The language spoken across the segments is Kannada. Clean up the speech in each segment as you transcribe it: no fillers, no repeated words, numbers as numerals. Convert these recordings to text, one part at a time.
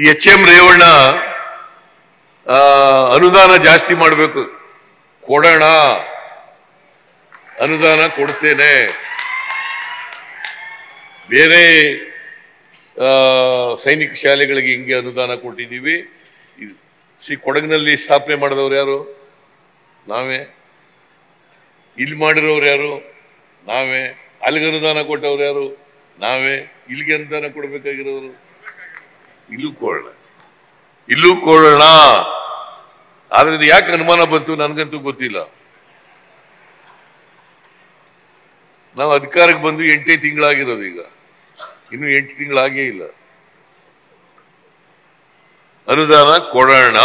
HM ರೇವಣ್ಣ ಅನುದಾನ ಜಾಸ್ತಿ ಮಾಡಬೇಕು, ಕೊಡೋಣ, ಅನುದಾನ ಕೊಡ್ತೇನೆ. ಬೇರೆ ಸೈನಿಕ ಶಾಲೆಗಳಿಗೆ ಹಿಂಗೆ ಅನುದಾನ ಕೊಟ್ಟಿದ್ದೀವಿ. ಕೊಡಗಿನಲ್ಲಿ ಸ್ಥಾಪನೆ ಮಾಡಿದವರು ಯಾರು? ನಾವೇ. ಇಲ್ಲಿ ಮಾಡಿರೋರು ಯಾರು? ನಾವೇ. ಅಲ್ಲಿಗೆ ಅನುದಾನ ಕೊಟ್ಟವ್ರು ಯಾರು? ನಾವೇ. ಇಲ್ಲಿಗೆ ಅನುದಾನ ಕೊಡಬೇಕಾಗಿರೋರು ಇಲ್ಲೂ ಕೊಡೋಣ. ಆದ್ರೆ ಇದು ಯಾಕೆ ಅನುಮಾನ ಬಂತು ನನ್ಗಂತೂ ಗೊತ್ತಿಲ್ಲ. ನಾವು ಅಧಿಕಾರಕ್ಕೆ ಬಂದು 8 ತಿಂಗಳಾಗಿರೋದು, ಈಗ ಇನ್ನು 8 ತಿಂಗಳಾಗೇ ಇಲ್ಲ. ಅನುದಾನ ಕೊಡೋಣ,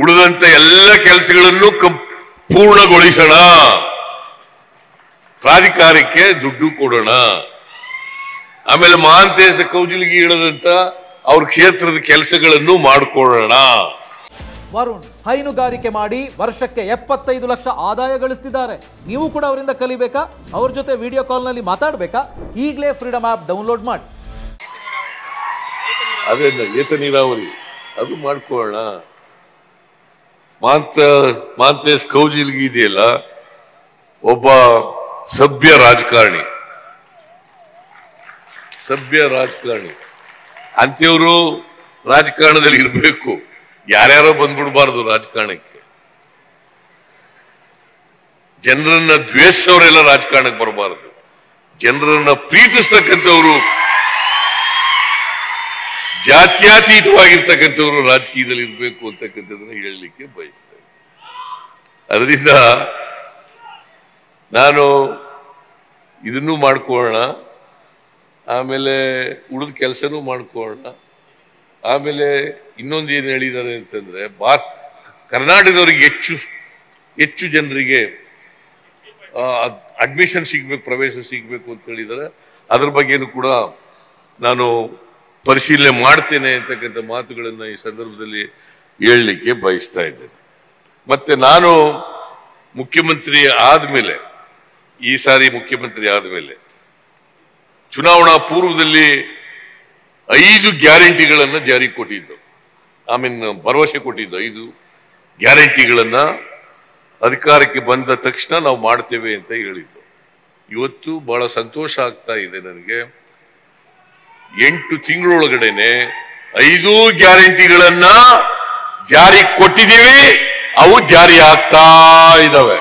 ಉಳಿದಂತ ಎಲ್ಲ ಕೆಲಸಗಳನ್ನು ಪೂರ್ಣಗೊಳಿಸೋಣ, ಪ್ರಾಧಿಕಾರಕ್ಕೆ ದುಡ್ಡು ಕೊಡೋಣ. ಆಮೇಲೆ ಮಹಾಂತೇಶ ಕೌಜಲ್ಗಿ ಹೇಳದಂತ ಅವ್ರ ಕ್ಷೇತ್ರದ ಕೆಲಸಗಳನ್ನು ಮಾಡಿಕೊಳ್ಳೋಣ. ವರುಣ್ ಹೈನುಗಾರಿಕೆ ಮಾಡಿ ವರ್ಷಕ್ಕೆ 75 ಲಕ್ಷ ಆದಾಯ ಗಳಿಸ್ತಿದ್ದಾರೆ. ನೀವು ಕೂಡ ಅವರಿಂದ ಕಲಿಬೇಕಾ? ಅವ್ರ ಜೊತೆ ವಿಡಿಯೋ ಕಾಲ್ನಲ್ಲಿ ಮಾತಾಡಬೇಕಾ? ಈಗಲೇ ಫ್ರೀಡಮ್ ಆಪ್ ಡೌನ್ಲೋಡ್ ಮಾಡಿ. ಅದೇ ಏತ ನೀರಾವರಿ ಅದು ಮಾಡ್ಕೊಳ್ಳೋಣ. ಮಹಾಂತೇಶ್ ಕೌಜಲ್ಗಿ ಇದೆಯಲ್ಲ, ಒಬ್ಬ ಸಭ್ಯ ರಾಜಕಾರಣಿ ಅಂತೇವರು ರಾಜಕಾರಣದಲ್ಲಿ ಇರಬೇಕು. ಯಾರ್ಯಾರೋ ಬಂದ್ಬಿಡ್ಬಾರ್ದು ರಾಜಕಾರಣಕ್ಕೆ. ಜನರನ್ನ ದ್ವೇಷವರೆಲ್ಲ ರಾಜಕಾರಣಕ್ಕೆ ಬರಬಾರದು. ಜನರನ್ನ ಪ್ರೀತಿಸ್ತಕ್ಕಂಥವ್ರು, ಜಾತ್ಯಾತೀತವಾಗಿರ್ತಕ್ಕಂಥವ್ರು ರಾಜಕೀಯದಲ್ಲಿ ಇರಬೇಕು ಅಂತಕ್ಕಂಥದ್ದನ್ನ ಹೇಳಲಿಕ್ಕೆ ಬಯಸ್ತೇನೆ. ಅದರಿಂದ ನಾನು ಇದನ್ನು ಮಾಡ್ಕೊಳ್ಳೋಣ, ಆಮೇಲೆ ಉಳಿದ ಕೆಲಸನೂ ಮಾಡ್ಕೊಳ್ಳೋಣ. ಆಮೇಲೆ ಇನ್ನೊಂದು ಏನು ಹೇಳಿದ್ದಾರೆ ಅಂತಂದ್ರೆ, ಕರ್ನಾಟಕದವರಿಗೆ ಹೆಚ್ಚು ಜನರಿಗೆ ಅಡ್ಮಿಷನ್ ಸಿಗ್ಬೇಕು, ಪ್ರವೇಶ ಸಿಗ್ಬೇಕು ಅಂತ ಹೇಳಿದ್ದಾರೆ. ಅದ್ರ ಬಗ್ಗೆನೂ ಕೂಡ ನಾನು ಪರಿಶೀಲನೆ ಮಾಡ್ತೇನೆ ಅಂತಕ್ಕಂಥ ಮಾತುಗಳನ್ನ ಈ ಸಂದರ್ಭದಲ್ಲಿ ಹೇಳಲಿಕ್ಕೆ ಬಯಸ್ತಾ ಇದ್ದೇನೆ. ಮತ್ತೆ ನಾನು ಮುಖ್ಯಮಂತ್ರಿ ಆದ್ಮೇಲೆ, ಈ ಸಾರಿ ಮುಖ್ಯಮಂತ್ರಿ ಆದ್ಮೇಲೆ ಚುನಾವಣಾ ಪೂರ್ವದಲ್ಲಿ 5 ಗ್ಯಾರಂಟಿಗಳನ್ನ ಜಾರಿ ಕೊಟ್ಟಿದ್ದು, ಭರವಸೆ ಕೊಟ್ಟಿದ್ದು 5 ಗ್ಯಾರಂಟಿಗಳನ್ನ ಅಧಿಕಾರಕ್ಕೆ ಬಂದ ತಕ್ಷಣ ನಾವು ಮಾಡ್ತೇವೆ ಅಂತ ಹೇಳಿದ್ದು. ಇವತ್ತು ಬಹಳ ಸಂತೋಷ ಆಗ್ತಾ ಇದೆ ನನಗೆ. 8 ತಿಂಗಳೊಳಗಡೆನೆ 5 ಗ್ಯಾರಂಟಿಗಳನ್ನ ಜಾರಿ ಕೊಟ್ಟಿದ್ದೀವಿ, ಅವು ಜಾರಿ ಆಗ್ತಾ ಇದ್ದಾವೆ.